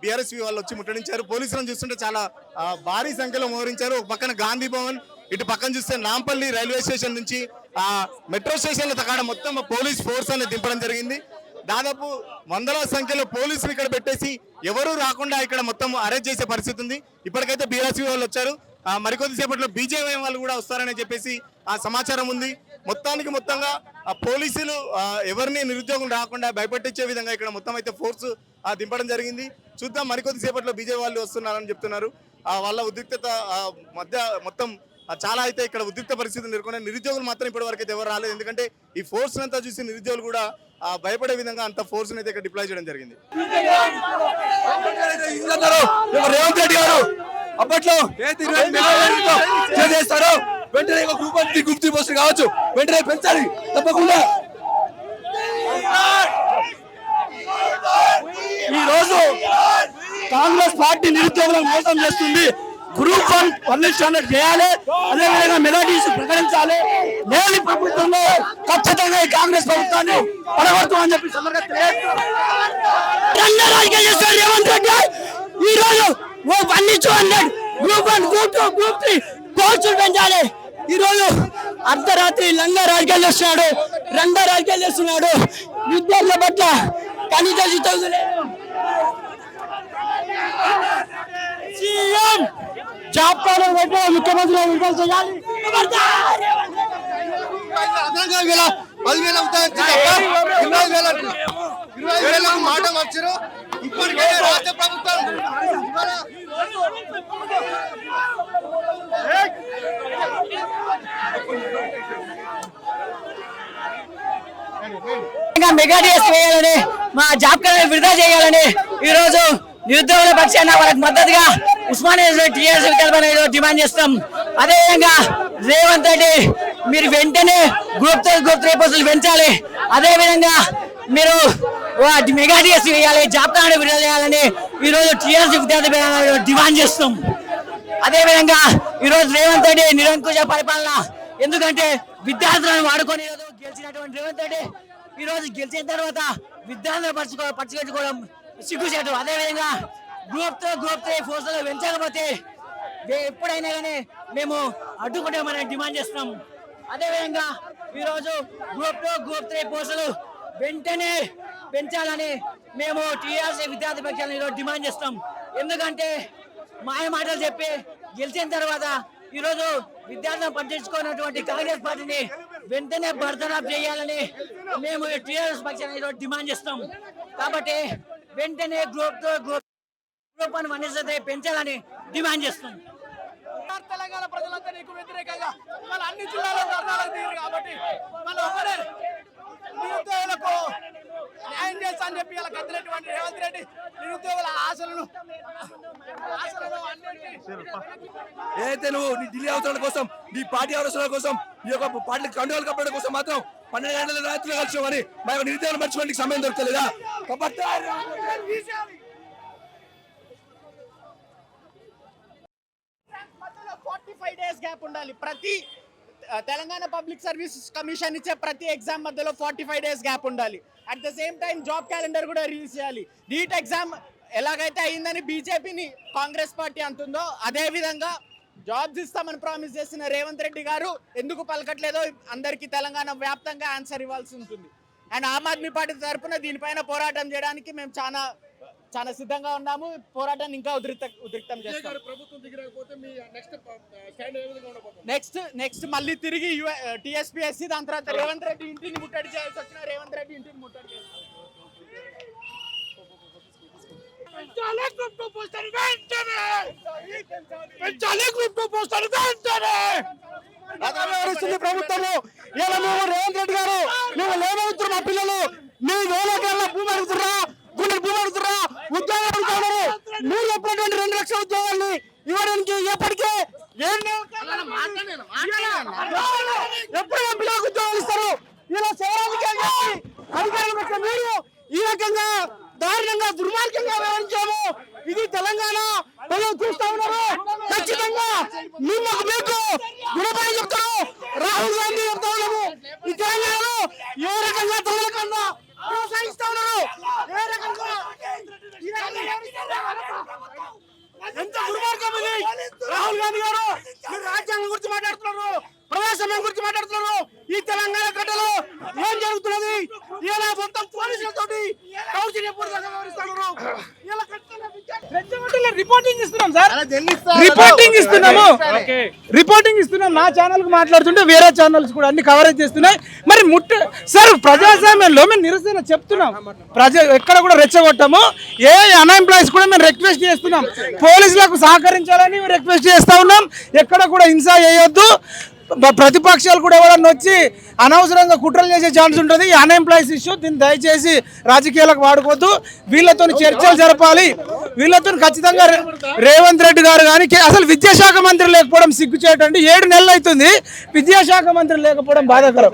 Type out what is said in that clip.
BRSV వాళ్ళు వచ్చి ముట్టడించారు. పోలీసులను చూస్తుంటే చాలా భారీ సంఖ్యలో మోహరించారు. ఒక పక్కన గాంధీ భవన్, ఇటు పక్కన చూస్తే నాంపల్లి రైల్వే స్టేషన్ నుంచి మెట్రో స్టేషన్ల తకాడ మొత్తం పోలీస్ ఫోర్స్ అనేది దింపడం జరిగింది. దాదాపు వందల సంఖ్యలో పోలీసులు ఇక్కడ పెట్టేసి ఎవరూ రాకుండా ఇక్కడ మొత్తం అరెస్ట్ చేసే పరిస్థితి ఉంది. ఇప్పటికైతే బీఆర్ఎస్వి వాళ్ళు వచ్చారు. మరికొద్దిసేపట్లో బీజేపీ వాళ్ళు కూడా వస్తారని చెప్పేసి సమాచారం ఉంది. మొత్తంగా పోలీసులు ఎవరిని నిరుద్యోగం రాకుండా భయపెట్టించే విధంగా ఇక్కడ మొత్తం అయితే ఫోర్స్ దింపడం జరిగింది. చూద్దాం, మరికొద్దిసేపట్లో బీజేపీ వాళ్ళు వస్తున్నారని చెప్తున్నారు. వాళ్ళ ఉద్రిక్తత మధ్య మొత్తం చాలా అయితే ఇక్కడ ఉద్రిక్త పరిస్థితులు నెలకొన్నాయి. నిరుద్యోగులు మాత్రం ఇప్పటి వరకు అయితే ఎవరు రాలేదు. ఎందుకంటే ఈ ఫోర్స్ అంతా చూసి నిరుద్యోగులు కూడా భయపడే విధంగా అంత ఫోర్స్ అయితే ఇక్కడ డిప్లాయ్ చేయడం జరిగింది. రేవంత్ రెడ్డి గారు అప్పట్లో చేస్తారు, వెంటనే గ్రూప్ 3 పోస్టులు కావచ్చు వెంటనే పెంచాలి తప్పకుండా. ఈ రోజు కాంగ్రెస్ పార్టీ నిరుద్యోగులను మోసం చేస్తుంది. గ్రూప్ 1 స్టాండర్డ్ చేయాలి, అదేవిధంగా మెలోడీస్ ప్రకటించాలి. లేని ప్రభుత్వంలో ఖచ్చితంగా ఈ కాంగ్రెస్ ప్రభుత్వాన్ని పడగొడతామని చెప్పి రేవంత్ రెడ్డి ఈ రోజు 1:200 గ్రూప్ 1, గ్రూప్ 2, గ్రూప్ 3 పోస్టులు పెంచాలి. ఈ రోజు అర్ధరాత్రి లంగా రాజకీయాలు చేస్తున్నాడు, రంగా రాజకీయాలు చేస్తున్నాడు. విద్యార్థుల పట్ల కనీస సీఎం జాబ్ కార్డు ముఖ్యమంత్రి విడుదల చేయాలి. 10,000 మాట వచ్చారు. ఇప్పటికే రాష్ట్ర ప్రభుత్వం మెగా డిఎస్ వేయాలని, మా జాబ్ కార్డు విడుదల చేయాలని ఈ రోజు నిరుద్యోగుల పక్షాన వాళ్ళకి మద్దతుగా ఉస్మానియా టీఆర్ఎస్ వికల్పాన్ని డిమాండ్ చేస్తాం. అదేవిధంగా రేవంత్ రెడ్డి మీరు వెంటనే గ్రూప్ 3 పోస్టులు పెంచాలి. అదేవిధంగా మీరు మెగా డిఎస్ వేయాలి, జాబ్ కార్డు విడుదల చేయాలని ఈ రోజు టీఆర్ఎస్ విద్యార్థి డిమాండ్ చేస్తాం. అదేవిధంగా ఈరోజు రేవంత్ రెడ్డి నిరంకుశ పరిపాలన, ఎందుకంటే విద్యార్థులను వాడుకొని గెలిచినటువంటి రేవంత్ రెడ్డి ఈ రోజు గెలిచిన తర్వాత విద్యార్థులను పరచుకోవడం సిగ్గుచేటు. అదేవిధంగా గ్రూప్ 3 ఫోర్సులు పెంచకపోతే ఎప్పుడైనా కానీ మేము అడ్డుకుంటామని డిమాండ్ చేస్తున్నాం. అదేవిధంగా ఈరోజు గ్రూప్ 3 పోస్టులు వెంటనే పెంచాలని మేము టీఆర్ఎస్ విద్యార్థి పక్షాలను ఈరోజు డిమాండ్ చేస్తాం. ఎందుకంటే మాయ మాటలు చెప్పి గెలిచిన తర్వాత ఈరోజు విద్యార్థులను పట్టించుకున్నటువంటి కాంగ్రెస్ పార్టీని వెంటనే బర్తరఫ్ చేయాలని మేము టీఆర్ఎస్ పక్షాన్ని ఈరోజు డిమాండ్ చేస్తాం. కాబట్టి వెంటనే గ్రూప్ 1 పెంచాలని డిమాండ్ చేస్తాం. తెలంగాణ ప్రజలంతా నీకు వ్యతిరేకంగా వాళ్ళ అన్ని జిల్లాలో ధర్నాలకు దిగారు కాబట్టి వాళ్ళు ఒకరే నిరుద్యోగులకు న్యాయం చేస్తా అని చెప్పి ఇలా కదిలేటువంటి రేవంత్ రెడ్డి నిరుద్యోగుల ఆశలను ఏదైతే నువ్వు నీ ఢిల్లీ అవసరాల కోసం, నీ పార్టీ అవసరాల కోసం, ఈ యొక్క పార్టీ కండువాలు కప్పడం కోసం మాత్రం 12 గంటల రాత్రులు కలిసామని మా యొక్క నిరుద్యోగులు మర్చిపోవడానికి సమయం దొరకలేదా? కాబట్టి 45 డేస్ గ్యాప్ ఉండాలి. ప్రతి తెలంగాణ పబ్లిక్ సర్వీస్ కమిషన్ ఇచ్చే ప్రతి ఎగ్జామ్ మధ్యలో 45 డేస్ గ్యాప్ ఉండాలి. At the same time job calendar కూడా రిలీజ్ చేయాలి. నీట్ ఎగ్జామ్ ఎలాగైతే అయిందని బీజేపీని కాంగ్రెస్ పార్టీ అంటుందో అదే విధంగా జాబ్స్ ఇస్తామని ప్రామిస్ చేసిన రేవంత్ రెడ్డి గారు ఎందుకు పలకట్లేదో అందరికీ తెలంగాణ వ్యాప్తంగా ఆన్సర్ ఇవ్వాల్సి ఉంటుంది. అండ్ ఆమ్ ఆద్మీ పార్టీ తరఫున దీనిపైన పోరాటం చేయడానికి మేము చాలా సిద్ధంగా ఉన్నాము. పోరాటాన్ని ఇంకా ఉద్రిక్తం చేస్తాం. నెక్స్ట్ మళ్ళీ తిరిగి టీఎస్పీఎస్సీ, దాని తర్వాత రేవంత్ రెడ్డి ఇంటిని ముట్టడి చేయాల్సి వచ్చిన రేవంత్ రెడ్డి ఇంటిని ముట్టడి చేస్తాం. ప్రభుత్వము ఇలా మేము రేవంత్ రెడ్డి గారు మేము లేవవుతున్నారు. మా పిల్లలు మీ వేలకల్లా భూమి అడుగుతున్నా, గుండె భూమి అడుగుతున్నా, ఉద్యోగాలు అడుగుతున్నారు. మీరు చెప్పినటువంటి 2 లక్షల ఉద్యోగాల్ని ఇవ్వడానికి ఎప్పటికే ఎప్పుడు మా పిల్లలకు ఉద్యోగాలు ఇస్తారు? ఇలా చేయడానికి అధికారులు పట్ల మీరు ఈ రకంగా దారుణంగా దుర్మార్గంగా వ్యవహరించాము. ఇది తెలంగాణ ప్రజలు చూస్తా ఉన్నారు. ఖచ్చితంగా మీకు గుణపడి చెప్తారు. రాహుల్ గాంధీ చెప్తా ఉన్నాము. ఈ తెలంగాణలో ఏ రకంగా తొలగకుండా ప్రోత్సహిస్తా ఉన్నారు. ఏ రకంగా రిపోర్టింగ్ ఇస్తున్నాం సార్, రిపోర్టింగ్ ఇస్తున్నాం. నా ఛానల్ కు మాట్లాడుతుంటే వేరే ఛానల్స్ కూడా అన్ని కవరేజ్ చేస్తున్నాయి. మరి సార్ ప్రజాస్వామ్యంలో మేము నిరసన చెప్తున్నాం, ఎక్కడ కూడా రెచ్చగొట్టాము. ఏ అన్ఎంప్లాయీస్ కూడా మేము రిక్వెస్ట్ చేస్తున్నాం, పోలీసులకు సహకరించాలని రిక్వెస్ట్ చేస్తా ఉన్నాం. ఎక్కడ కూడా హింస చేయొద్దు. ప్రతిపక్షాలు కూడా ఎవరన్నా వచ్చి అనవసరంగా కుట్రలు చేసే ఛాన్స్ ఉంటుంది. ఈ అన్ఎంప్లాయీస్ ఇష్యూ దీన్ని దయచేసి రాజకీయాలకు వాడుకోవద్దు. వీళ్ళతో చర్చలు జరపాలి. వీళ్ళతో ఖచ్చితంగా రేవంత్ రెడ్డి గారు కానీ అసలు విద్యాశాఖ మంత్రి లేకపోవడం సిగ్గుచేటండి. 7 నెలలు అవుతుంది విద్యాశాఖ మంత్రి లేకపోవడం బాధాకరం.